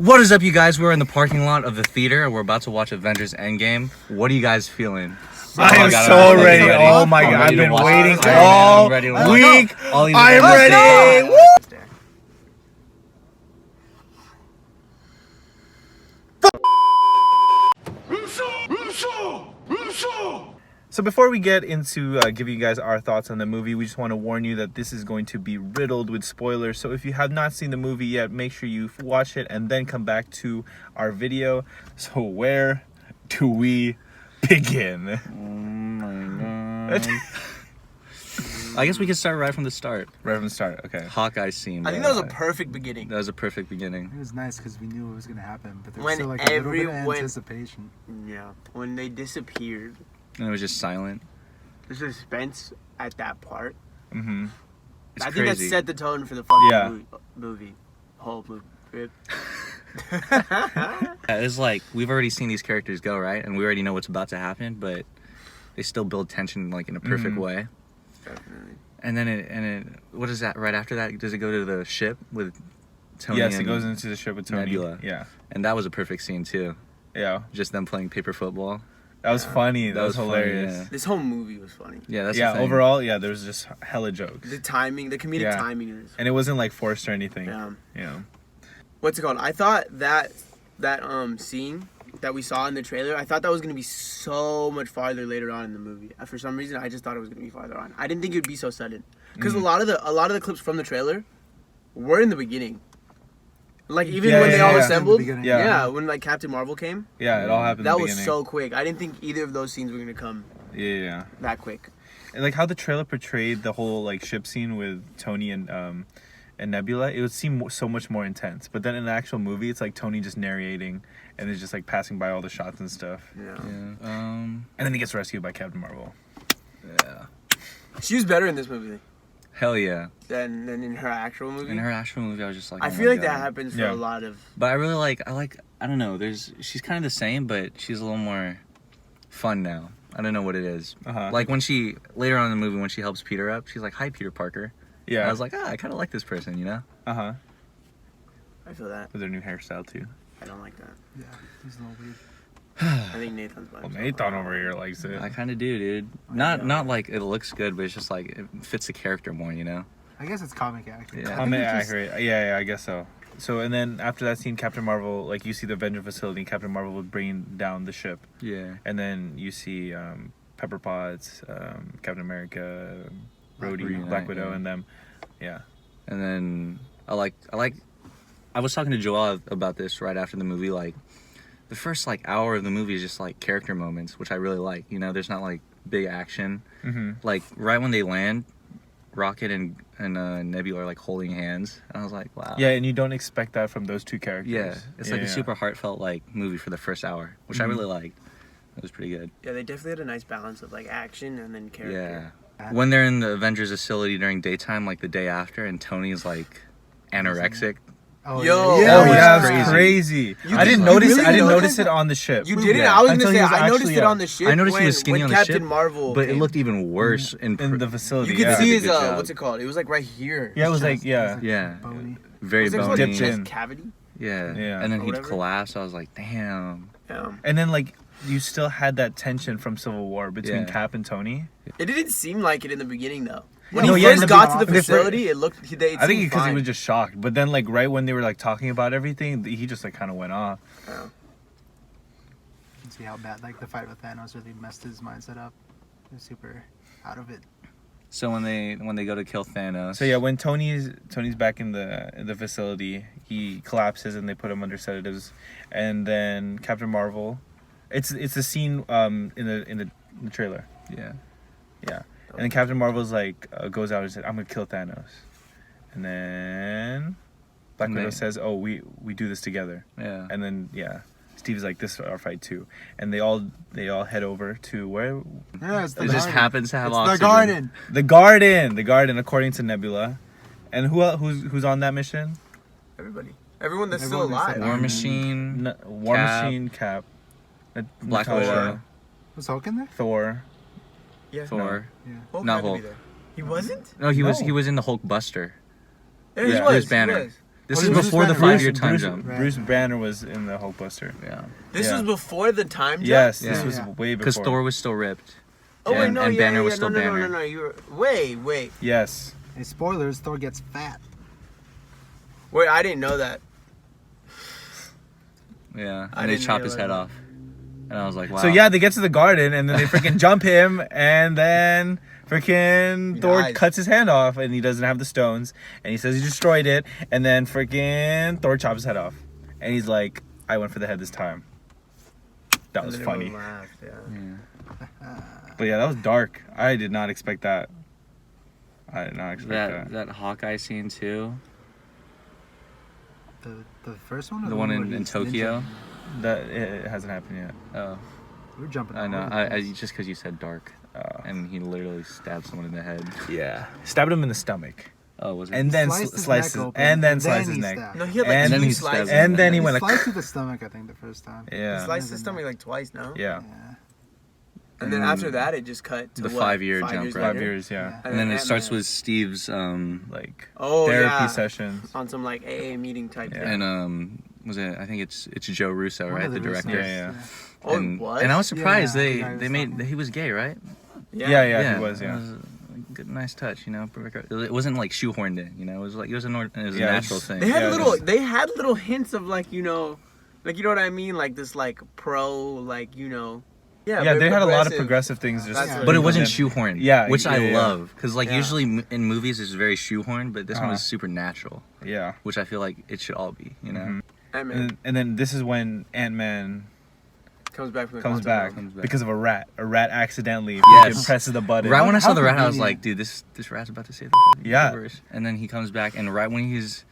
What is up, you guys? We're in the parking lot of the theater and we're about to watch Avengers Endgame. What are you guys feeling? I am so ready. Oh my god, I've been waiting all week. I'm ready. Woo! So before we get into giving you guys our thoughts on the movie, we just want to warn you that this is going to be riddled with spoilers. So if you have not seen the movie yet, make sure you watch it and then come back to our video. So where do we begin? Oh my god. I guess we can start right from the start. Right from the start, okay. Hawkeye scene. I think that was a perfect beginning. That was a perfect beginning. It was nice because we knew it was going to happen, but there was When still like a little bit of anticipation. Yeah, when they disappeared, And it was just silent. the suspense at that part. Mm-hmm. It's I think crazy. that set the tone for the fucking Yeah. movie. Whole movie. Yeah, it's like we've already seen these characters go, right? And we already know what's about to happen, but they still build tension like in a perfect way. Definitely. And then what is that right after that? Does it go to the ship with Tony? Yes, and it goes into the ship with Tony. Nebula. Yeah. And that was a perfect scene too. Yeah. Just them playing paper football. That was funny. That was funny, hilarious. yeah. This whole movie was funny. Yeah, that's Yeah, the thing. overall, yeah, there was just hella jokes. The timing, the comedic Yeah. timing is. And it wasn't like forced or anything. Yeah. Yeah. What's it called? I thought that scene that we saw in the trailer, I thought that was gonna be so much farther later on in the movie. For some reason, I just thought it was gonna be farther on. I didn't think it would be so sudden, because a lot of the clips from the trailer were in the beginning. Like even Yeah, when yeah, they all yeah. assembled, Yeah. yeah, when like Captain Marvel came, Yeah, it all happened that in the was beginning. so quick. I didn't think either of those scenes were gonna come Yeah. that quick. And like how the trailer portrayed the whole like ship scene with Tony and Nebula, it would seem so much more intense. But then in the actual movie, it's like Tony just narrating and it's just like passing by all the shots and stuff. Yeah. Yeah. And then he gets rescued by Captain Marvel. Yeah. She was better in this movie Hell yeah. than in her actual movie. In her actual movie, I was just like, I oh feel my like that God. happens for Yeah. a lot of. But I really I don't know. She's kind of the same, but she's a little more fun now. I don't know what it is. Uh-huh. Like when she later on in the movie when she helps Peter up, she's like, "Hi, Peter Parker." Yeah. I was like, I kind of like this person, you know. Uh-huh. I feel that. With their new hairstyle too. I don't like that. Yeah, it was a little weird. I think Nathan's by Well, himself. Nathan over here likes it. I kind of do, dude. Not like it looks good, but it's just like it fits the character more, you know. I guess it's comic accurate. Yeah. I think Comment it just- accurate. Yeah, I guess so. So, and then after that scene, Captain Marvel, like you see the Avenger facility, and Captain Marvel would bring down the ship. Yeah. And then you see Pepper Potts, Captain America, Rhodey, Black Widow, yeah. and them. Yeah. And then I was talking to Joel about this right after the movie. Like the first like hour of the movie is just like character moments, which I really like. You know, there's not like big action. Mm-hmm. Like right when they land, Rocket and Nebula are like holding hands, and I was like, wow. Yeah, and you don't expect that from those two characters. Yeah, it's like a super heartfelt like movie for the first hour, which I really liked. It was pretty good. Yeah, they definitely had a nice balance of like action and then character. Yeah. When they're in the Avengers facility during daytime, like the day after, and Tony's like anorexic. Oh, Yo. yeah. Oh, That was yeah, it's crazy. You I didn't did- notice. you really I didn't noticed notice that? it on the ship. You didn't? Yeah. I was gonna Until he say was I noticed actually, it on the ship. I noticed he when, was skinny when on the Captain ship, Marvel but it came. looked even worse in the facility. You could yeah. see did a his good job. what's it called? It was like right here. Yeah, it was like Chest yeah. was, Yeah. bony. very Was it called bony. Dipped chest in. cavity? Yeah. Yeah. And then Or he'd whatever. collapse. I was like, damn. Yeah. And then like you still had that tension from Civil War between Yeah. Cap and Tony. It didn't seem like it in the beginning though. When No, he yeah, in first the got beginning- to the when they fir- facility, it looked. I think because he was just shocked. But then like right when they were like talking about everything, he just like kind of went off. Yeah. You can see how bad like the fight with Thanos really messed his mindset up. He was super out of it. So when they go to kill Thanos. So yeah, when Tony's back in the facility, he collapses and they put him under sedatives, and then Captain Marvel, it's a scene in the trailer, Yeah. yeah, and then Captain Marvel's like goes out and says, "I'm gonna kill Thanos," and then Black And Widow they- says, "Oh, we do this together," Yeah. and then yeah. Steve's like, "This is our fight too," and they all head over to where Yeah, it's the It just garden. happens to have It's oxygen. the garden. the garden, according to Nebula, and who's on that mission? Everybody. Everyone that's still Everyone that's alive. War Iron Man. Machine. War Cap. Machine, Cap, Black Natasha, Widow. Was Hulk in there? Thor. Yeah. Thor. Yeah. Hulk Not had to be Hulk. there. He wasn't? No, he was No. in the Hulk Buster. Yeah, Yeah, he he was. was Banner. He was. This Oh, is he was before the Bruce Banner. 5-year time jump. Bruce Banner was in the Hulkbuster. Yeah. This Yeah. was before the time jump? Yes, Yeah. this was Yeah. way before. Because Thor was still ripped. Oh, wait, and, no, and yeah, Banner yeah, was yeah, still no, Banner. No, you were... Wait. Yes. Hey, spoilers, Thor gets fat. Wait, I didn't know that. Yeah. I And they didn't chop his realize head that. off. And I was like, wow. So yeah, they get to the garden and then they freaking jump him, and then freaking He Thor dies. cuts his hand off, and he doesn't have the stones, and he says he destroyed it, and then freaking Thor chops his head off, and he's like, "I went for the head this time." That was And then funny, everyone laughed, yeah. Yeah. but yeah, that was dark. I did not expect that. I did not expect that. That Hawkeye scene too. The first one? Or The one where in he's Tokyo? ninja? That it hasn't happened yet. Oh, We're jumping. I all know. over the I place. just because you said dark, and he literally stabbed someone in the head. Yeah, stabbed him in the stomach, Oh, was it? and then Sliced his sliced neck his, open, and then and sliced then his he neck. stabbed. No, he had like And two then he slices. stabbed And then he He went like, sliced through the stomach, I think, the first time. yeah, He sliced his stomach like twice, no? yeah, Yeah. And then after that, it just cut to The what, 5-year 5 jump, years right? 5 later? years, yeah. and then it starts Ant-Man. with Steve's Like Oh, therapy yeah. sessions. On some like AA meeting type Yeah. thing. and was it? I think it's Joe Russo, One right? of The Russos, director. Yeah. Oh, and, what? and I was surprised Yeah, they the guy was made talking. he was gay, right? Yeah, he was, yeah. It was a good, nice touch, you know. It wasn't like shoehorned in, you know. It was like it was a Yeah, natural it's- thing. They had Yeah, little. just- They had little hints of like you know what I mean, like this like pro like Yeah, Yeah, very they had a lot of progressive. progressive things. Just That's what But it Yeah. wasn't then- shoehorned. Yeah, which I yeah. love because like Yeah. usually in movies it's very shoehorned, but this one Uh-huh. was super natural, Yeah. which I feel like it should all be, you know. Mhm. Ant-Man And then this is when Ant-Man comes back from the comes quantum back realm. because of a rat. A rat accidentally Yes. freaking presses the button. Right when I saw How the rat, I was convenient. like, dude, this rat's about to save the fucking Yeah. universe. And then he comes back, and right when he's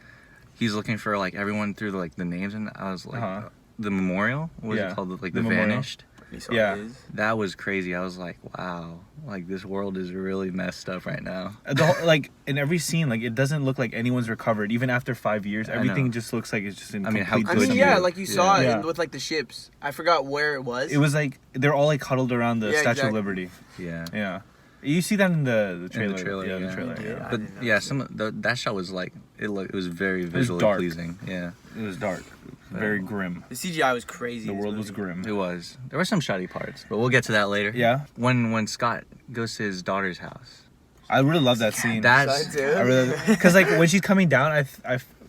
looking for like everyone through the names, and I was like, Uh-huh. the memorial, what was Yeah. it called? Like The the memorial. vanished. He saw Yeah. his. That was crazy. I was like, wow, like this world is really messed up right now. The whole, like in every scene, like it doesn't look like anyone's recovered. Even after 5 years, I everything know. just looks like it's just in I mean, how complete I good mean, you yeah, do. like you saw Yeah. it with like the ships. I forgot where it was. It was like they're all like huddled around the Yeah, Statue exactly. of Liberty. Yeah. Yeah, you see that in the trailer. trailer, the yeah. trailer. Yeah. Yeah. I But didn't yeah, notice some of that shot was like it was very visually dark. pleasing. Yeah, It was dark, very grim. The CGI was crazy. The in this world was movie. grim. it was. There were some shoddy parts, but we'll get to that later. Yeah, When Scott goes to his daughter's house, I really love that scene. that's I really because like when she's coming down,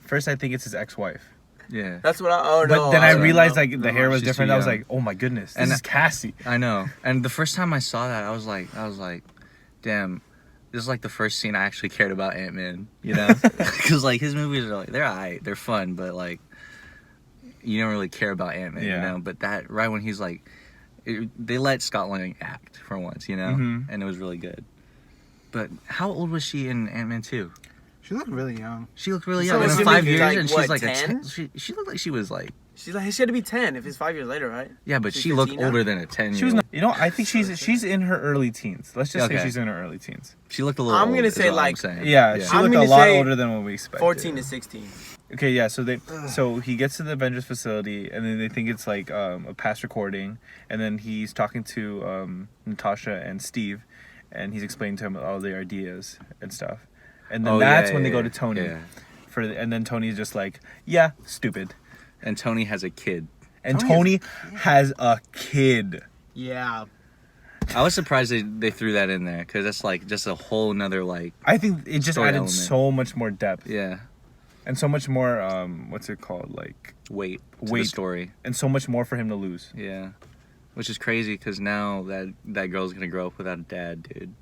first I think it's his ex-wife, yeah. That's what I. Oh no. but then I don't realized know. like the No, hair was she's different. too I was young. like, oh my goodness, this And is Cassie. I know. And the first time I saw that, I was like, damn, this is like the first scene I actually cared about Ant-Man, you know? Because like his movies are like, they're alright, they're fun, but like, you don't really care about Ant-Man, Yeah. you know? But that, right when he's like, they let Scott Lang act for once, you know? Mhm. And it was really good. But how old was she in Ant-Man 2? She looked really young. She looked really So young. was In she 5 like, years, like, and what, she's like 10? she looked like she was like, She's like, she had to be 10 if it's 5 years later, right? yeah, but She's she looked 15 now? older than a 10-year-old. She was, not, you know, I think she's in her early teens. Let's just say Okay. she's in her early teens. She looked a little I'm old, gonna is say, what I'm like- saying. Yeah, she I'm looked a gonna lot say older than what we expected. 14 to 16. Okay, yeah. So he gets to the Avengers facility, and then they think it's like a past recording, and then he's talking to Natasha and Steve, and he's explaining to him all their ideas and stuff, and then Oh, that's yeah, when they yeah, go to Tony yeah. and then Tony's just like, yeah, stupid, And Tony has a kid. and Tony Tony has a kid. Yeah. I was surprised they threw that in there because that's like just a whole nother like I think it just Story added element. so much more depth yeah and so much more what's it called, like, weight to the Weight. story. and so much more for him to lose. Yeah, which is crazy because now that girl's gonna grow up without a dad, dude.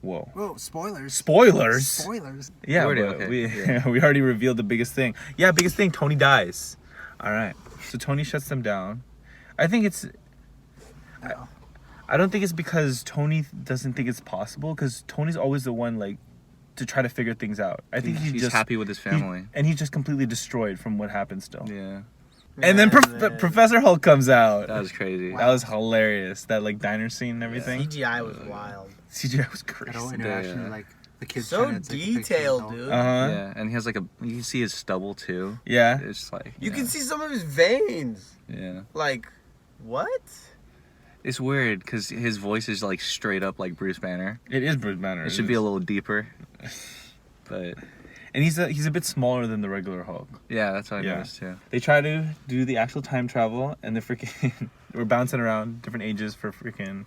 Whoa. Whoa, spoilers. Spoilers. Spoilers. Yeah, Already, but okay, we yeah. we already revealed the biggest thing. Yeah, biggest thing. Tony dies. All right. So Tony shuts them down. I think it's. No. I don't think it's because Tony doesn't think it's possible. Because Tony's always the one like to try to figure things out. I think He's just happy with his family. and he's just completely destroyed from what happened still. Yeah, And then Man. Professor Hulk comes out. that was crazy. That was hilarious. That like diner scene and everything. CGI was wild. CGI was That whole crazy. interaction, Yeah. like the kids So trying to take a picture of detailed, Hulk. dude. Uh huh. Yeah, and he has like you can see his stubble too. Yeah. It's like You yeah. can see some of his veins. Yeah, Like, what? it's weird because his voice is like straight up like Bruce Banner. It is Bruce Banner. It should be a little deeper, but And he's a bit smaller than the regular Hulk. Yeah, that's what I Yeah. noticed too. They try to do the actual time travel, and they're freaking we're bouncing around different ages for freaking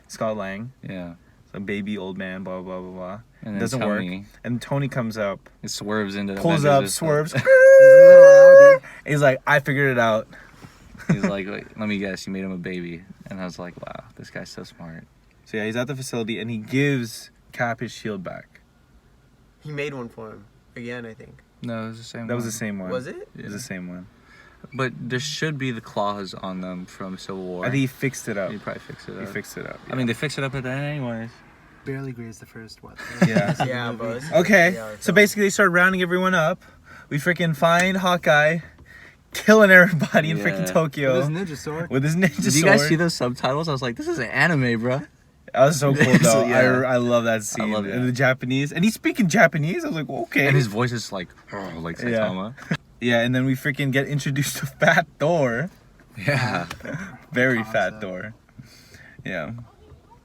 Scott Lang. Yeah. So baby, old man, blah blah blah blah. And It then doesn't Tony, work. And Tony comes up, it swerves into pulls Avengers up, or swerves. something. He's like, I figured it out. He's like, "Wait, let me guess, you made him a baby." And I was like, wow, this guy's so smart. So yeah, he's at the facility, and he gives Cap his shield back. He made one for him again, I think. No, it was the same That was one. the same one. Was it? It was the same one. But there should be the claws on them from Civil War. I think he fixed it up. He probably fixed it up. He fixed it up. I mean, they fixed it up at the end anyways. Barely grazed the first what? Yeah. Yeah, bro. Okay, Yeah, so basically they start rounding everyone up. We freaking find Hawkeye, killing everybody in freaking Yeah. Tokyo With his ninja sword. with his ninja Did you sword. guys see those subtitles? I was like, this is an anime, bro. That was so cool though. So, yeah. I love that scene. love And that. the Japanese, and he's speaking Japanese. I was like, okay. And his voice is like Saitama. Yeah, and then we freaking get introduced to Fat Thor, Yeah. very Concept. fat Thor. Yeah,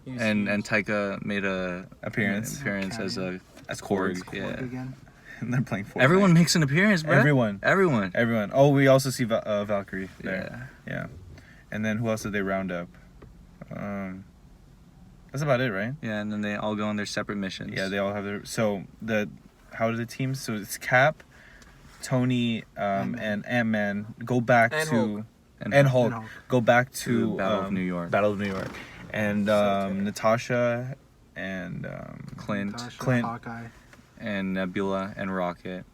And Taika made a appearance as a as Korg. Korg, Yeah. Again. and they're playing Fortnite. Everyone makes an appearance, bro. Everyone. Everyone. Oh, we also see Valkyrie Yeah. there. Yeah, and then who else did they round up? That's about it, right? Yeah, and then they all go on their separate missions. Yeah, they all have their. So how do the teams? So it's Cap, Tony, and Ant-Man go back And to Hulk. and Hulk And Hulk. go back to Battle of New York. Battle of New York, and Natasha and Clint Natasha, Clint. Hawkeye. and Nebula and Rocket.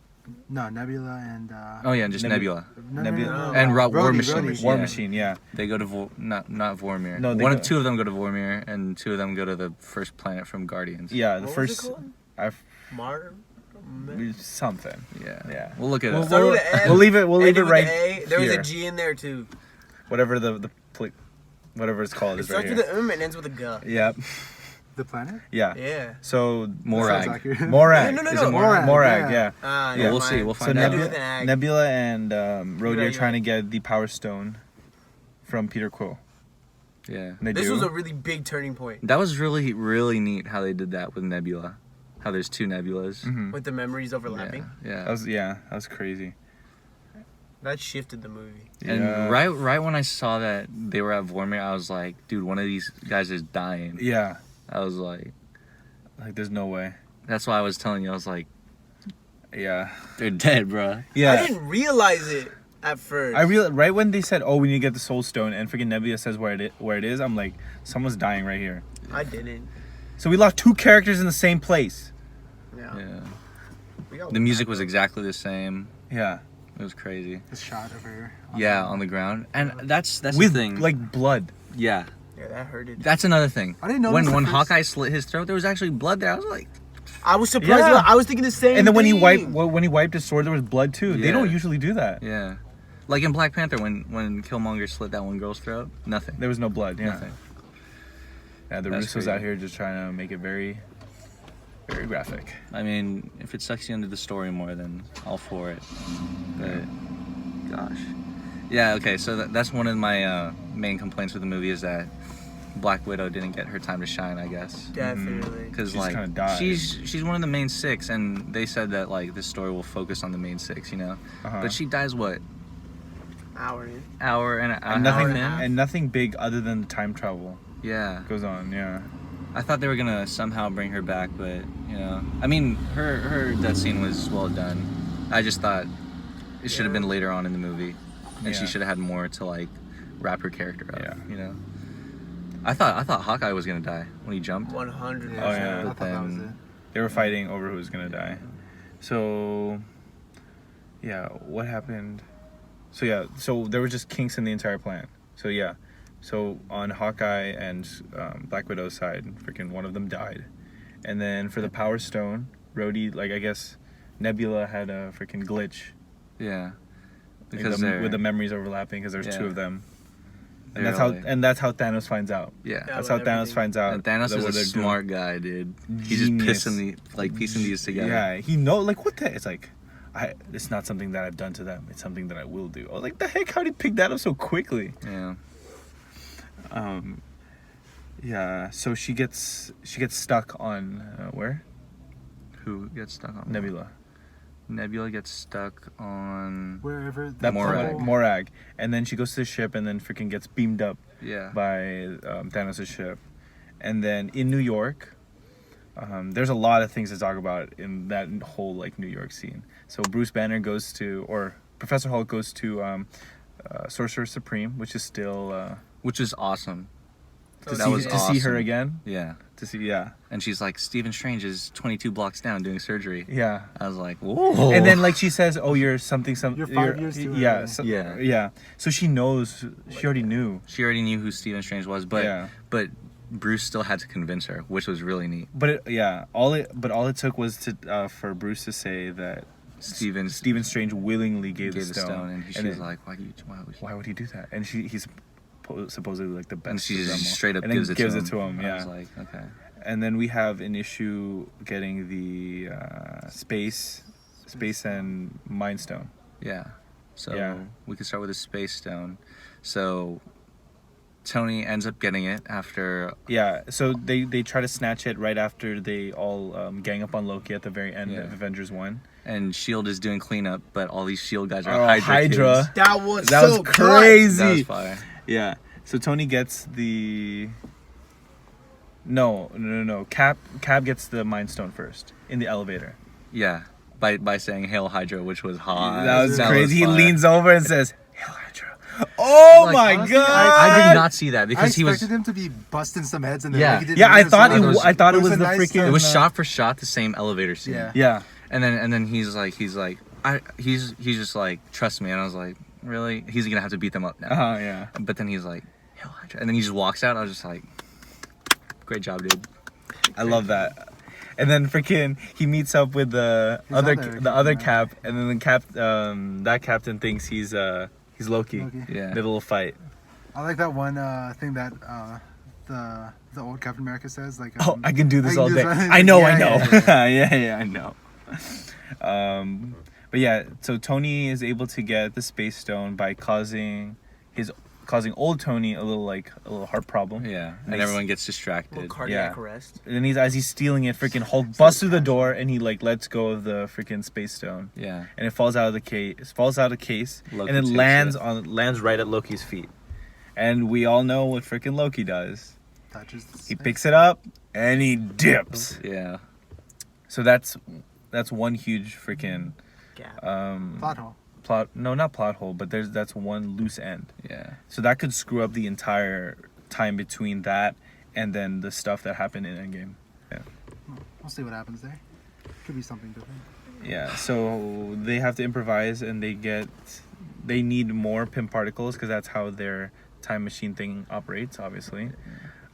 No, Nebula and. Oh yeah, just Nebula. Nebula. And War Rhodey, Machine. Rhodey. War Yeah. Machine. Yeah, They go to not Vormir. No, they One go- of two of them go to Vormir, and two of them go to the first planet from Guardians. yeah. The What was first, it called? something. Yeah. Yeah. We'll look it We'll, up. Started we'll, with an M, we'll leave it. We'll leave ended it with right. an A. There was here. a G in there too. Whatever whatever it's called It is right starts here. with an M and ends with a G. Yep. The planet? Yeah. Yeah. So Sounds Morag. accurate. Morag. No, no, Is no. it Morag? Morag. Yeah. Yeah. Yeah, we'll see. We'll So find out. Nebula- Nebula, with an ag. Nebula and Rhodey You're are trying to right. get the Power Stone from Peter Quill. Yeah. And they This do. was a really big turning point That was really, really neat how they did that with Nebula. How there's two Nebulas. Mhm. with the memories overlapping. Yeah. That was crazy. That shifted the movie. And Yeah. right when I saw that they were at Vormir, I was like, dude, one of these guys is dying. Yeah. I was like, There's no way. that's why I was telling you. I was like, Yeah. they're dead, bro. Yeah. I didn't realize it at first. Right when they said, "Oh, we need to get the Soul Stone," and freaking Nebula says where it is, I'm like, someone's dying right here. I didn't. So we lost two characters in the same place. Yeah. Yeah. We got The music was back up. exactly the same. Yeah. It was crazy. The shot of her. Yeah, on the ground. And that's With the thing. like blood. yeah. Yeah, that hurted. That's another thing. I didn't know When this at first. Hawkeye slit his throat, there was actually blood there. I was like, I was surprised. Yeah. I was thinking the same. And then when he thing. wiped his sword, there was blood too. They Yeah. don't usually do that. yeah. Like in Black Panther, when Killmonger slit that one girl's throat, nothing. There was no blood. Yeah. Nothing. Yeah. The That's Russos crazy. out here just trying to make it very, very graphic. I mean, if it sucks you into the story more, then all for it. But, gosh. Yeah, okay, so that's one of my main complaints with the movie is that Black Widow didn't get her time to shine, I guess. Definitely. Because, She just like, kinda died. she's one of the main six, and they said that, like, this story will focus on the main six, you know? Uh-huh. But she dies, what, Hour in. hour and And nothing, and a half. and nothing big other than the time travel Yeah. goes on. Yeah. I thought they were gonna somehow bring her back, but, you know. I mean, her death scene was well done. I just thought it should have been later on in the movie. And she Yeah. should have had more to, like, wrap her character up, Yeah. you know? I thought Hawkeye was gonna die when he jumped. 100. Oh, yeah. I thought that was it. They were fighting over who was gonna die. So, yeah, what happened? So there were just kinks in the entire plan. So yeah, so on Hawkeye and Black Widow's side, freaking one of them died, and then for the Power Stone, Rhodey, like I guess Nebula had a freaking glitch Yeah. like, Because with the memories overlapping because there's two Yeah. of them, They and were that's how Thanos finds out. Yeah. Yeah. That's how with Thanos everything. finds out. And Thanos that is what a they're doing. smart guy, dude. He's Genius. just piecing these together. Yeah, he know like what the it's like. It's not something that I've done to them. It's something that I will do. I was like, the heck? How did he pick that up so quickly? Yeah. Yeah. So she gets stuck on where? Who gets stuck on? Nebula. Nebula gets stuck on. Wherever That Morag. planet, Morag, and then she goes to the ship and then freaking gets beamed up Yeah. by Thanos' ship, and then in New York, there's a lot of things to talk about in that whole like New York scene. So Bruce Banner goes to, or Professor Hulk goes to Sorcerer Supreme, which is still Which is awesome. to, That see, was to see her awesome. again. Yeah. To see, yeah, And she's like, Stephen Strange is 22 blocks down doing surgery. yeah. I was like, whoa. And then like she says, "Oh, you're something, some." You're 5 years too Yeah, early. Yeah. yeah. So she knows. She already knew. She already knew who Stephen Strange was, but Yeah. but Bruce still had to convince her, which was really neat. But all it took was to for Bruce to say that Stephen Strange willingly gave gave the the stone, stone, and she was like, "Why would he do that?" And he's supposedly like the best. And she of them just all. straight up and then gives it to him. Yeah. I was like, okay. And then we have an issue getting the space and Mind Stone. Yeah. So Yeah. we could start with the space stone. So Tony ends up getting it after. Yeah, so they try to snatch it right after they all gang up on Loki at the very end Yeah. of Avengers 1. And Shield is doing cleanup, but all these Shield guys are Oh, Hydra. kids. That was That so was crazy. That was fire. Yeah. So Tony gets the No. Cap gets the Mind Stone first in the elevator. Yeah. By saying Hail Hydra, which was hot. that was crazy. He fire. leans over and says, "Hail Hydra." Oh Like, my honestly, god. I did not see that I because he expected was. him to be busting some heads, and then Yeah. like he did Yeah, I thought it was- it was a the nice freaking turn. It was shot for shot the same elevator scene. Yeah. Yeah. And then he's like he's just like, trust me, and I was like, really? He's gonna have to beat them up now. Yeah. But then he's like, Hail Hydra, and then he just walks out. I was just like, great job, dude. I love that. And then freaking he meets up with the His other other cap, and then that captain thinks he's Loki. Loki. Yeah. They have a little fight. I like that one thing that the old Captain America says, like, Oh, I can do this I can all do day. this all- I know. Yeah, Yeah, I know. But yeah, so Tony is able to get the space stone by causing old Tony a little heart problem. Yeah. And Nice. everyone gets Little distracted. cardiac arrest. And then as he's stealing it, freaking Hulk busts through the door and he like lets go of the freaking space stone. Yeah. And it falls out of the case, Loki and it takes lands right at Loki's feet. And we all know what freaking Loki does. touches the He space. picks it up and he dips. Yeah. So that's one huge freaking Gap. plot hole. not plot hole, but that's one loose end. Yeah. So that could screw up the entire time between that and then the stuff that happened in Endgame. We'll see what happens there. Could be something different. Yeah, so they have to improvise and they need more Pym particles because that's how their time machine thing operates, obviously.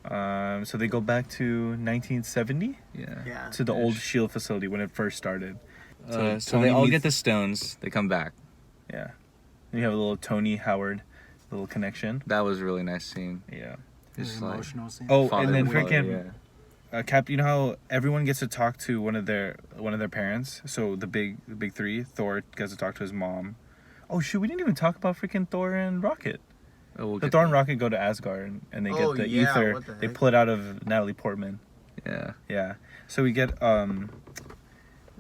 So they go back to 1970 Yeah. Yeah. to the old SHIELD facility when it first started. So Tony they all meets- get the stones. They come back. Yeah. And you have a little Tony Howard little connection. That was a really nice scene. Yeah. It's An like emotional scene. Oh, father and then and mother, freaking Cap, you know how everyone gets to talk to one of their parents? So the big three, Thor gets to talk to his mom. Oh shoot, we didn't even talk about freaking Thor and Rocket. Oh, we'll The get Thor and Rocket go to Asgard and they Oh, get the yeah, ether. what the They heck? pull it out of Natalie Portman. Yeah. Yeah. So we get a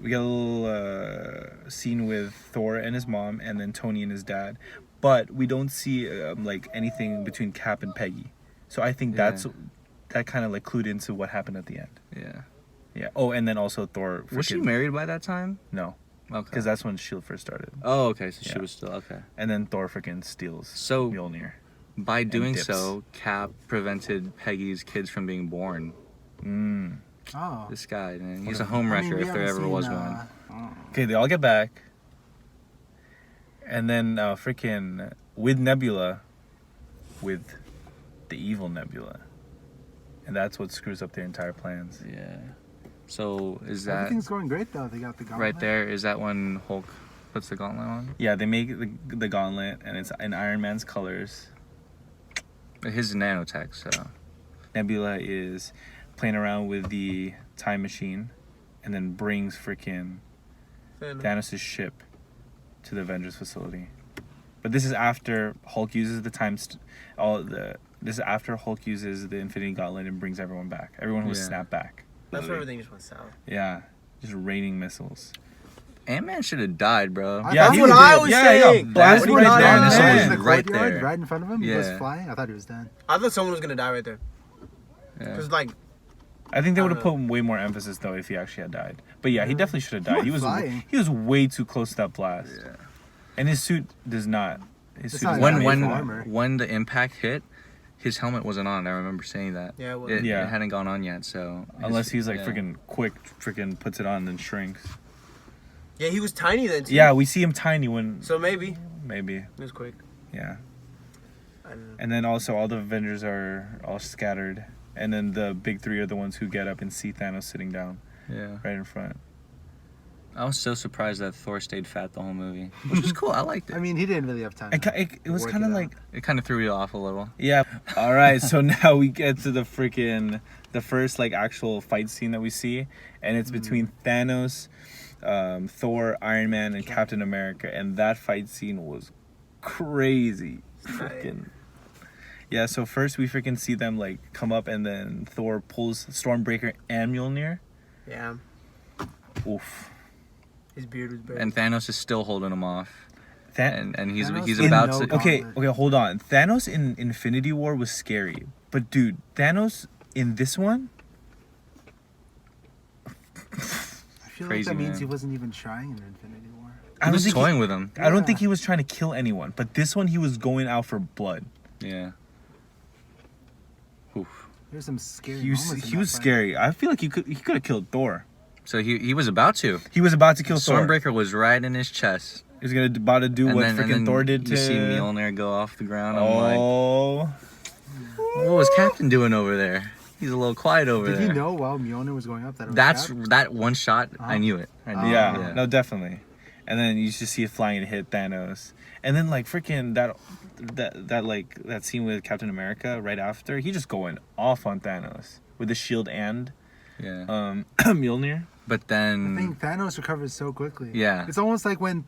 little scene with Thor and his mom, and then Tony and his dad, but we don't see like anything between Cap and Peggy. So I think Yeah. that kind of like clued into what happened at the end. Yeah. Yeah. Oh, and then also Thor. Was she freaking- married by that time? No, Okay. because that's when Shield first started. Oh, okay. So she Yeah. was still okay. And then Thor freaking steals So- Mjolnir. By doing dips. so, Cap prevented Peggy's kids from being born. Oh. This guy, man, he's What a a- home I mean, wrecker we if there haven't ever was seen, one. Okay, they all get back, and then freaking with Nebula, with the evil Nebula, and that's what screws up their entire plans. Yeah. So is that Everything's going great though. They got the gauntlet. right there? Is that when Hulk puts the gauntlet on? Yeah, they make the gauntlet, and it's in Iron Man's colors. His nanotech. So Nebula is playing around with the time machine, and then brings freaking Thanos' ship to the Avengers facility. But this is after Hulk uses the this is after Hulk uses the Infinity Gauntlet and brings everyone back. Everyone was Yeah. snapped back. That's where everything just went south. Yeah, just raining missiles. Ant-Man should have died, bro. I Yeah, thought he That's what was I dead. was Yeah, saying. yeah. That's Blasted what right he there. died. This Yeah. one in was the right courtyard, there. right in front of him. He was Yeah. flying. I thought he was dead. I thought someone was gonna die right there. Yeah. Cause like, I think they would have I put don't way more emphasis though if he actually had died. But yeah, he definitely should have He died. went He was flying. he was way too close to that blast, Yeah. and his suit does not. His It's suit not does When not made make for that. armor. when the impact hit, his helmet wasn't on. I remember saying that. yeah, well, It, Yeah. it hadn't gone on yet, so Unless he's like yeah. freaking quick, freaking puts it on and then shrinks. yeah, he was tiny then too. Yeah, we see him tiny when So maybe maybe it was quick. yeah. I don't know. And then also all the Avengers are all scattered, and then the big three are the ones who get up and see Thanos sitting down Yeah. right in front. I was so surprised that Thor stayed fat the whole movie, which was cool. I liked it. I mean, he didn't really have time. It was Work kind of it out. like It kind of threw you off a little. yeah. All right, so now we get to the first like actual fight scene that we see, and it's between Thanos, Thor, Iron Man, and Captain America, and that fight scene was crazy. Freaking. Yeah, so first we freaking see them like come up, and then Thor pulls Stormbreaker and Mjolnir. Yeah, Oof. his beard was bare. And Thanos is still holding him off, and he's Thanos he's in about no to. con- Okay, Gauntlet. okay, hold on. Thanos in Infinity War was scary, but dude, Thanos in this one, I feel Crazy, like that means man. he wasn't even trying in Infinity War. I He don't was think toying with him. I don't Yeah. think he was trying to kill anyone, but this one he was going out for blood. Yeah. Oof. There's some scary He was moments. he in was that fight. scary. I feel like he could have killed Thor. So he was about to. He was about to kill Thor. Stormbreaker was right in his chest. He was about to do what and freaking then Thor did to. You see Mjolnir go off the ground. I'm like, Oh, what was Captain doing over there? He's a little quiet over Did there. he know while Mjolnir was going up that it was That's Cap? that one shot. I knew it. I knew yeah, it. no, definitely. And then you just see it flying and hit Thanos, and then like freaking that scene with Captain America right after, he just going off on Thanos with the shield and Yeah. Mjolnir. But I then think Thanos recovers so quickly. Yeah. It's almost like when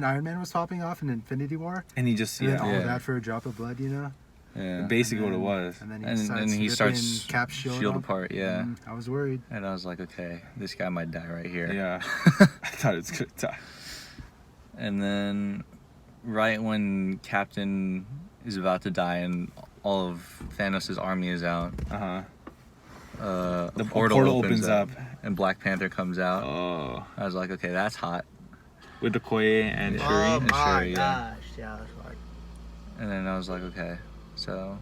Iron Man was popping off in Infinity War. And he just And then all Yeah. that for a drop of blood, you know? yeah. basically And what it then- was. And then And he ripping starts Cap's shield off. apart. Yeah. I was worried. And I was like, okay, this guy might die right here. Yeah, I thought it was gonna die. And then, right when Captain is about to die and all of Thanos' army is out, Uh-huh. a The portal opens up and Black Panther comes out. Oh, I was like, okay, that's hot. with the Okoye and Yeah. Shuri. Oh and my Shuri, yeah. gosh, yeah, that's hard. And then I was like, okay, so.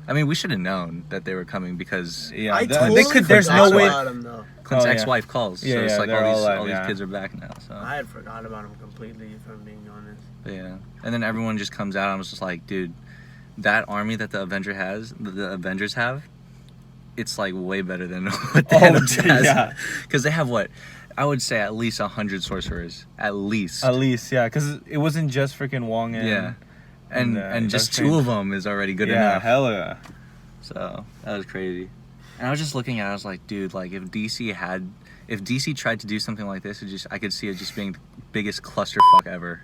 I mean, we should have known that they were coming because Yeah, I that- totally There's forgot no way. about him though. Clint's Oh, yeah. ex-wife calls. Yeah, so it's yeah, like they're all alive, all these yeah. kids are back now. So I had forgot about him completely, if I'm being honest. But yeah, and then everyone just comes out. I was just like, dude, that army that the Avengers have, it's like way better than what Oh, Thanos has. yeah. Because they have what I would say at least 100 sorcerers, at least. At least, yeah, because it wasn't just freaking Wong and Yeah, and and just Doctor two of them is already good yeah, enough. hell yeah. So that was crazy. And I was just looking at it, I was like, dude, like if DC tried to do something like this, I could see it just being the biggest clusterfuck ever.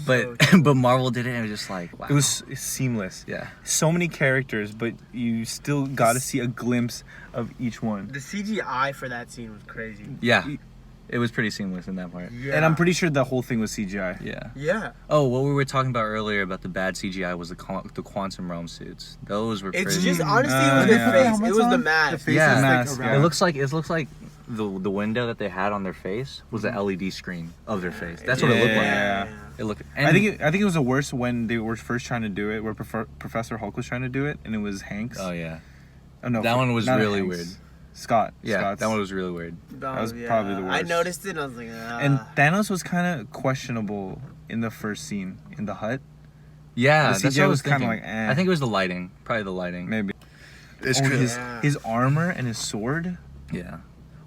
But Marvel did it and it was just like, wow. It was seamless. Yeah. So many characters, but you still got to see a glimpse of each one. The CGI for that scene was crazy. Yeah. It was pretty seamless in that part. Yeah. And I'm pretty sure the whole thing was CGI. Yeah. Yeah. Oh, what we were talking about earlier about the bad CGI was the quantum realm suits. Those were It's pretty. just honestly, it was the yeah. face. It Helmets was the on? mask. The face Yeah. is Mask, like yeah. around. It looks like the window that they had on their face was the LED screen of their face. That's what it looked like. Yeah. It looked. I think it was the worst when they were first trying to do it, where Professor Hulk was trying to do it, and it was Hanks. Oh yeah. Oh, no, That one was not really Hanks. weird. Scott. Yeah. Scott's. That one was really weird. That was probably the I worst. noticed it and I was like, ah. And Thanos was kind of questionable in the first scene in the hut. Yeah, The that's CGI what I was was kinda thinking. like, eh. I think it was the lighting. Probably the lighting. Maybe. It's Oh, crazy. Yeah. his armor and his sword. Yeah.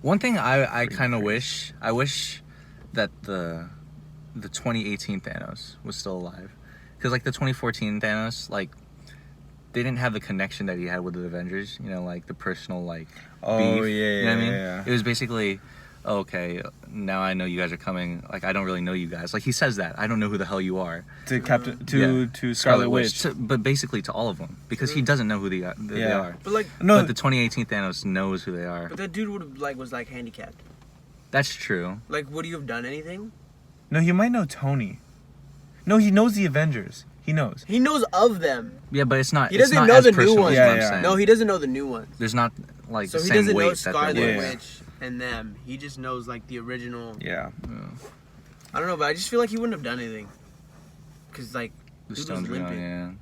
One thing I Pretty kind of crazy. wish that the 2018 Thanos was still alive. Because, like, the 2014 Thanos, like, they didn't have the connection that he had with the Avengers. You know, like, the personal, like, Oh, beef. yeah, You know what I mean? yeah. It was basically, oh, okay, now I know you guys are coming. Like, I don't really know you guys. Like, he says that. I don't know who the hell you are. To Captain Yeah. to Scarlet Witch. But basically to all of them. Because he doesn't know who they Yeah. are. But like, No, But the 2018 Thanos knows who they are. but that dude would have was like handicapped. That's true. Like, would you have done anything? No, he might know Tony. No, he knows the Avengers. He knows. He knows of them. Yeah, but it's not. He doesn't it's not know as the new personal ones. as Yeah, what I'm yeah. saying. No, he doesn't know the new ones. There's not like So the he same doesn't know weight that Scarlet there Yeah. was. Witch and them. He just knows like the original. Yeah. I don't know, but I just feel like he wouldn't have done anything. Cause like The dude was stones were limping. gone,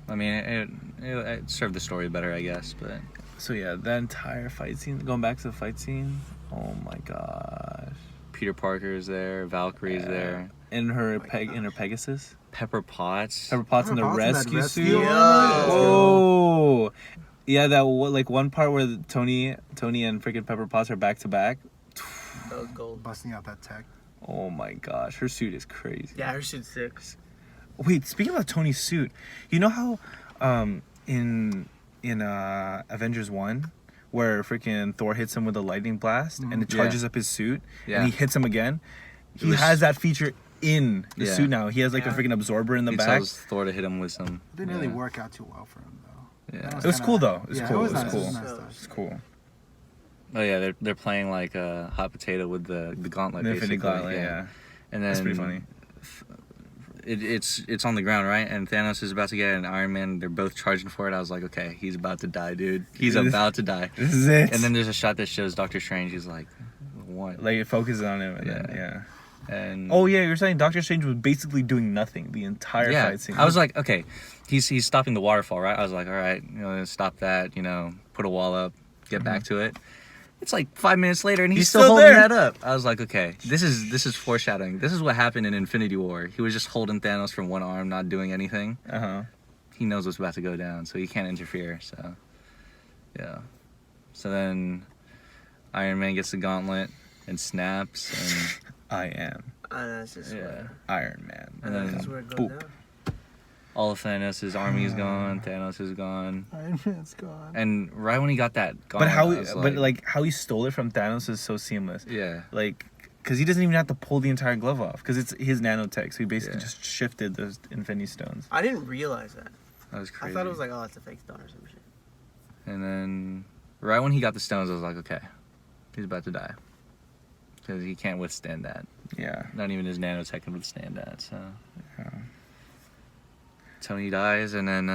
yeah. I mean, it served the story better, I guess, but So yeah, that entire fight scene. Going back to the fight scene. Oh my gosh. Peter Parker's there, Valkyrie's Yeah. there, In her Oh my in her Pegasus. Pepper Potts. Pepper Potts in the Pepper Potts in that rescue rescue suit. Yo. Oh. Yeah, that like one part where Tony and freaking Pepper Potts are back to back. That was gold. Busting out that tech. Oh my gosh, her suit is crazy. Yeah, her shit's sick. Wait, speaking about Tony's suit, you know how in Avengers 1 where freaking Thor hits him with a lightning blast and it Yeah. charges up his suit Yeah. and he hits him again? He was- has that feature in the Yeah. suit now. He has like a Yeah. freaking absorber in the He back. tells Thor to hit him with some. It didn't really yeah. work out too well for him though. Yeah. That It was kinda- cool though. It was yeah, cool. It was It was nice. cool. It was nice It though. It's cool. Oh yeah, they're playing like a hot potato with the gauntlet. The Infinity basically. Gauntlet, yeah. And then That's pretty funny. It's on the ground, right? And Thanos is about to get it, and Iron Man, they're both charging for it. I was like, okay, he's about to die, dude. He's This- about to die. This is it. And then there's a shot that shows Doctor Strange. He's like, what? like it focuses on him and then Yeah. And Oh yeah, you're saying Doctor Strange was basically doing nothing the entire yeah, fight scene. I was like, okay, he's stopping the waterfall, right? I was like, all right, stop that, put a wall up, get back to it. It's like 5 minutes later, and he's He's still still holding there. that up. I was like, okay, this is foreshadowing. This is what happened in Infinity War. He was just holding Thanos from one arm, not doing anything. uh-huh. He knows what's about to go down, so he can't interfere. So, yeah. So then, Iron Man gets the gauntlet and snaps, and I am That's just yeah, Iron Man. and then that's where it goes boop. down. all of Thanos' army is gone. Thanos is gone. Iron Man's gone. And right when he got that But gauntlet, how I was how he stole it from Thanos is so seamless. yeah, Like, because he doesn't even have to pull the entire glove off because it's his nanotech. So he basically Yeah. just shifted those Infinity Stones. I didn't realize that. that was crazy. I thought it was like, oh, it's a fake stone or some shit. And then right when he got the stones, I was like, okay, he's about to die because he can't withstand that. Yeah. Not even his nanotech can withstand that. So Yeah. Tony dies, and then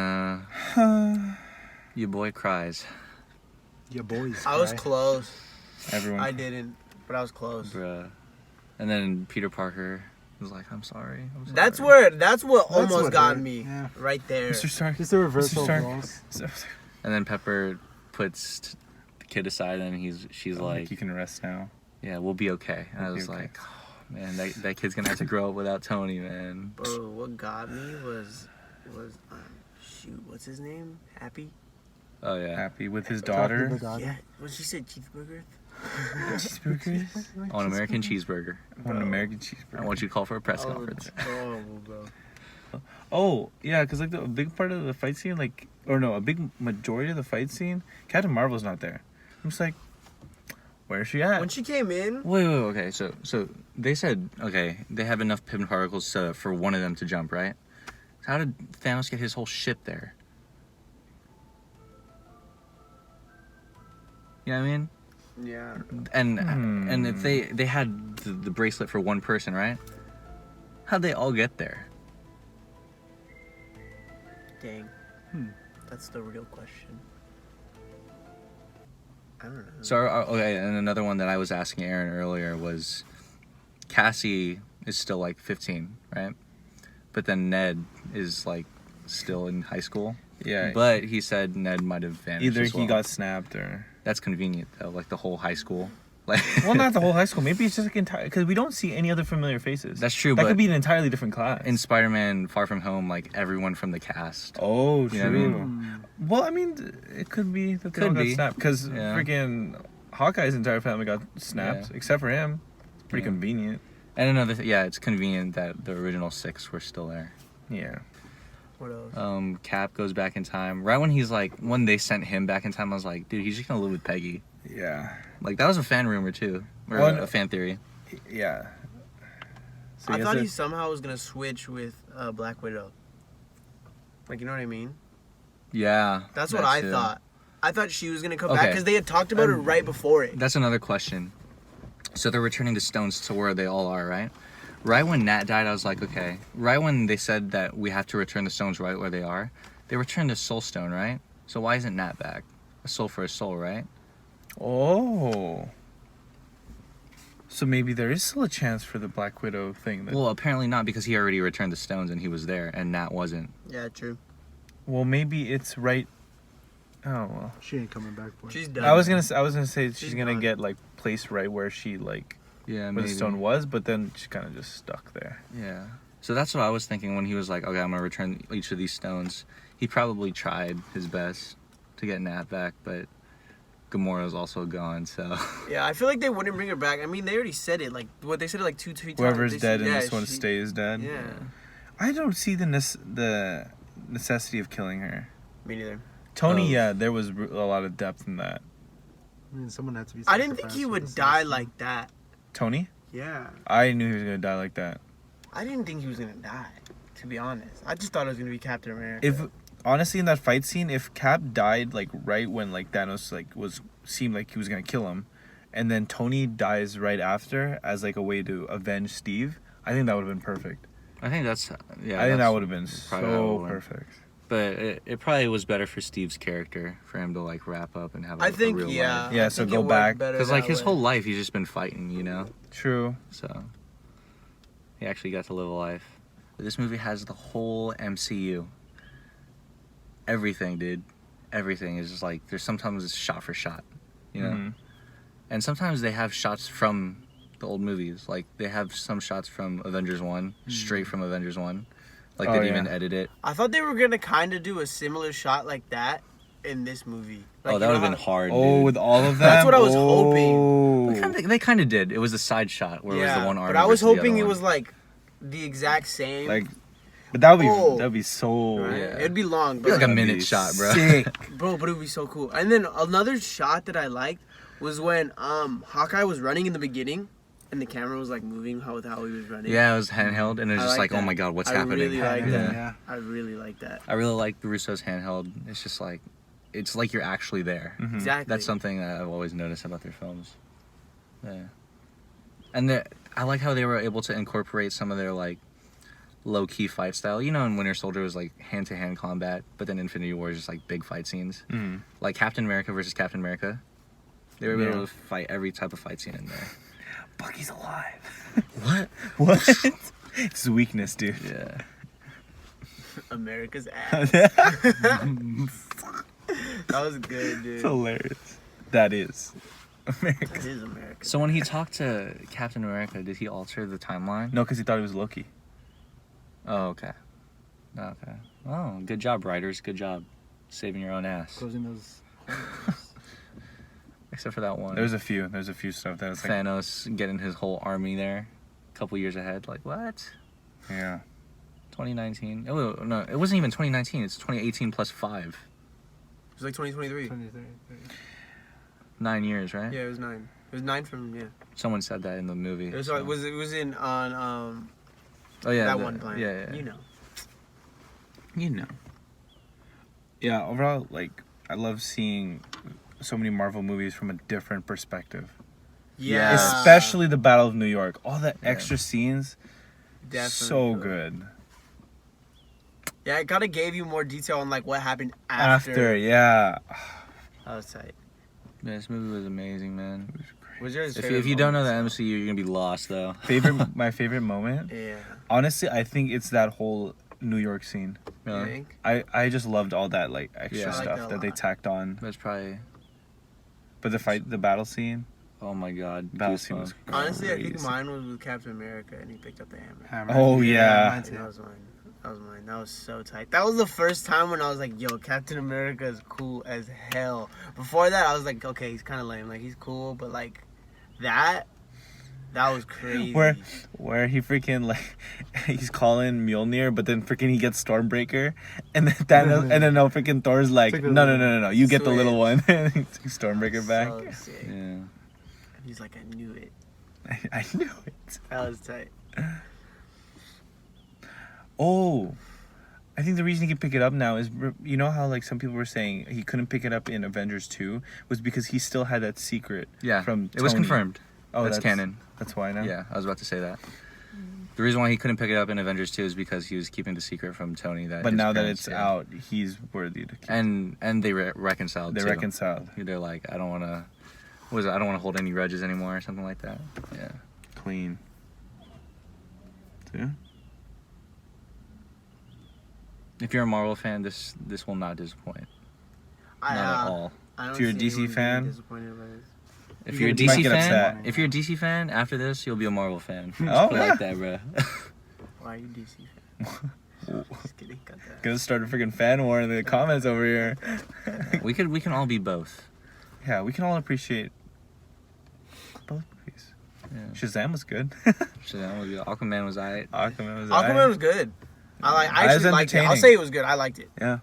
your boy cries, Your boys. I was right? close. Everyone. I didn't, but I was close. bruh. And then Peter Parker was like, I'm sorry. That's what That's almost what got hurt. me Yeah. right there. Mr. Stark. Just a reversal of Stark. roles. And then Pepper puts the kid aside, and she's like, you can rest now. yeah, we'll be okay. And I We'll be was okay. like, oh, man, that kid's gonna have to grow up without Tony, man. Bro, what got me was shoot, what's his name? Happy? Oh yeah. Happy with his Talking to the daughter. daughter. Yeah. What she said, cheeseburger? Cheeseburgers. I want an American cheeseburger. I want an American I cheeseburger. want you to call for a press Oh, conference. it's horrible, bro. Oh, yeah, because like a big part of the fight scene, like, or no, a big majority of the fight scene, Captain Marvel's not there. I'm just like, where's she at? When she came in, Wait, okay. So they said, okay, they have enough pin particles for one of them to jump, right? How did Thanos get his whole ship there? You know what I mean? yeah, And if they had the bracelet for one person, right? How'd they all get there? dang. That's the real question. I don't know. So, okay, and another one that I was asking Erin earlier was Cassie is still like 15, right? But then Ned is like still in high school. Yeah. But he said Ned might have vanished. Either as he well. got snapped or. That's convenient though, like the whole high school. Like, Well, not the whole high school. Maybe it's just like entire. Because we don't see any other familiar faces. That's true, That but could be an entirely different class. in Spider-Man: Far From Home, like everyone from the cast. Oh, true. You know what I mean? Well, I mean, it could be that they all Could got be. snapped. Because Yeah. freaking Hawkeye's entire family got snapped, Yeah. except for him. It's pretty Yeah. convenient. And another, yeah, it's convenient that the original 6 were still there. Yeah. What else? Cap goes back in time. Right when he's like, when they sent him back in time, I was like, dude, he's just gonna live with Peggy. Yeah. Like that was a fan rumor too, or Well, a fan theory. Yeah. So I has thought to- he somehow was gonna switch with Black Widow. Like, you know what I mean? Yeah, That's what that I too. thought. I thought she was gonna come back Okay. because they had talked about it right before it. That's another question. So they're returning the stones to where they all are, right? Right when Nat died, I was like, okay. Right when they said that we have to return the stones right where they are, they returned the soul stone, right? So why isn't Nat back? A soul for a soul, right? Oh. So maybe there is still a chance for the Black Widow thing. Well, apparently not, because he already returned the stones and he was there, and Nat wasn't. Yeah, true. Well, maybe it's right. Oh well. She ain't coming back for it. She's done. I was gonna say she's She's gonna gone. get like placed right where she like Yeah, where maybe. the stone was, but then she kind of just stuck there. Yeah. So that's what I was thinking when he was like, okay, I'm gonna return each of these stones. He probably tried his best to get Nat back, but Gamora's also gone, so. Yeah, I feel like they wouldn't bring her back. I mean, they already said it. Like, what they said it like 2-3 times. Whoever's They dead said- and yeah, this one she- stays dead. Yeah. I don't see the necessity of killing her. Me neither. Tony, Oh. yeah, there was a lot of depth in that. I mean, someone had to be. I didn't think sacrificed he for would this die last like that. Tony, Yeah. I knew he was gonna die like that. I didn't think he was gonna die, to be honest. I just thought it was gonna be Captain America. If honestly, in that fight scene, if Cap died like right when like Thanos like seemed like he was gonna kill him, and then Tony dies right after as like a way to avenge Steve, I think that would have been perfect. I think that's, yeah. I think that that's would have been probably how it so went. perfect. But it probably was better for Steve's character for him to like wrap up and have a, I think, a real yeah. life. Yeah, I so think go it worked back. better Because like that his way. whole life he's just been fighting, you know? True. So he actually got to live a life. But this movie has the whole MCU. Everything, dude. Everything is just like, there's sometimes it's shot for shot, you know? Mhm. And sometimes they have shots from the old movies. Like they have some shots from Avengers 1, straight from Avengers 1. Like Oh, they didn't even yeah. edit it. I thought they were gonna kind of do a similar shot like that in this movie. Like, Oh, that you would know have been how- hard, Oh, dude. with all of that. That's what I was hoping. They kind of did. It was the side shot where it was the one arm. but I was versus the hoping other it one. was like the exact same. Like, but that would be Oh. that'd be so. right? yeah. It'd be long, Be but like a That'd minute be shot, bro. Sick. bro, but it would be so cool. And then another shot that I liked was when Hawkeye was running in the beginning, and the camera was like moving with how he was running. Yeah, it was handheld, and it was I just like like, oh that. my god, what's I happening? really like yeah. that. Yeah. I really like that. I really like the Russo's handheld. It's just like, it's like you're actually there. Mhm. Exactly. That's something that I've always noticed about their films. Yeah. And I like how they were able to incorporate some of their like low-key fight style. You know, in Winter Soldier was like hand-to-hand combat, but then Infinity War is just like big fight scenes. Mm. Like Captain America versus Captain America. They were Yeah. able to fight every type of fight scene in there. Bucky's alive. What? What? It's weakness, dude. Yeah. America's ass. That was good, dude. It's hilarious. That is America. It is America. So when he talked to Captain America, did he alter the timeline? No, because he thought he was Loki. Oh, okay. Okay. Oh, good job, writers. Good job. Saving your own ass. Closing those. Except for that one. There's a few stuff that was like, Thanos getting his whole army there. A couple years ahead. Like, what? yeah. 2019. Oh, no, it wasn't even 2019. It's 2018 plus 5. It was like 2023. 23. 9 years, right? Yeah, it was 9. It was 9 from Someone said that in the movie. It was so- it was in on Oh, yeah. that one planet. Yeah, yeah. You know. You know. Yeah, overall, like, I love seeing so many Marvel movies from a different perspective. Yeah. Especially the Battle of New York. All the extra scenes, Definitely. so good. Yeah, it kind of gave you more detail on like what happened After, yeah. That was tight. Yeah, this movie was amazing, man. Was yours? If you don't know the MCU, you're going to be lost, though. My favorite moment? Yeah. Honestly, I think it's that whole New York scene. You Really? think? I just loved all that like extra Yeah. I like stuff that a that they lot. tacked on. That's probably... But the battle scene, Oh, my God. battle scene was Goosebumps. Honestly, I think crazy. mine was with Captain America, and he picked up the hammer. Hammer. Oh, yeah. Mine And too. that was mine. That was mine. That was so tight. That was the first time when I was like, "Yo, Captain America is cool as hell." Before that, I was like, "Okay, he's kind of lame. Like he's cool, but like that was crazy." Where he freaking like he's calling Mjolnir, but then freaking he gets Stormbreaker, and then Thanos, and then no freaking Thor's like, Take no, the no, little no, no, no, you get the Switch. little one. And he takes Stormbreaker back. So sick. Yeah. He's like, "I knew it." I knew it. That was tight. Oh, I think the reason he can pick it up now is, you know how like some people were saying he couldn't pick it up in Avengers 2 was because he still had that secret. Yeah. From It was Tony. confirmed. Oh, that's canon. That's why now. Yeah, I was about to say that. The reason why he couldn't pick it up in Avengers 2 is because he was keeping the secret from Tony. But his now that parents it's did. out, he's worthy to keep. And they reconciled. They too. reconciled. They're like, I don't want to. What was it? I don't want to hold any grudges anymore, or something like that. Yeah. Clean. See? If you're a Marvel fan, this will not disappoint. I, Not at all. I don't If you're a see DC anyone being fan- disappointed by this. If You're you're a gonna might DC get fan, upset. if you're a DC fan, after this you'll be a Marvel fan. Oh, Just put it yeah. like that, bro. Why are you DC fan? Just kidding. Cut that. Gonna start a freaking fan war in the comments over here. we can all be both. Yeah, we can all appreciate both movies. Yeah. Shazam was good. Shazam was good. Aquaman was alright. Aquaman was. Aquaman was good. I It was actually liked it. I'll entertaining. say it was good. I liked it. Yeah.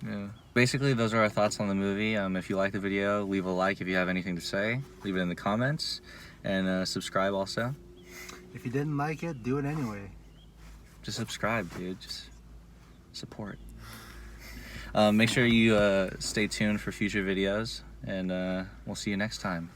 Yeah. Basically, those are our thoughts on the movie. If you like the video, leave a like. If you have anything to say, leave it in the comments, and subscribe also. If you didn't like it, do it anyway. Just subscribe, dude. Just support. Make sure you stay tuned for future videos, and we'll see you next time.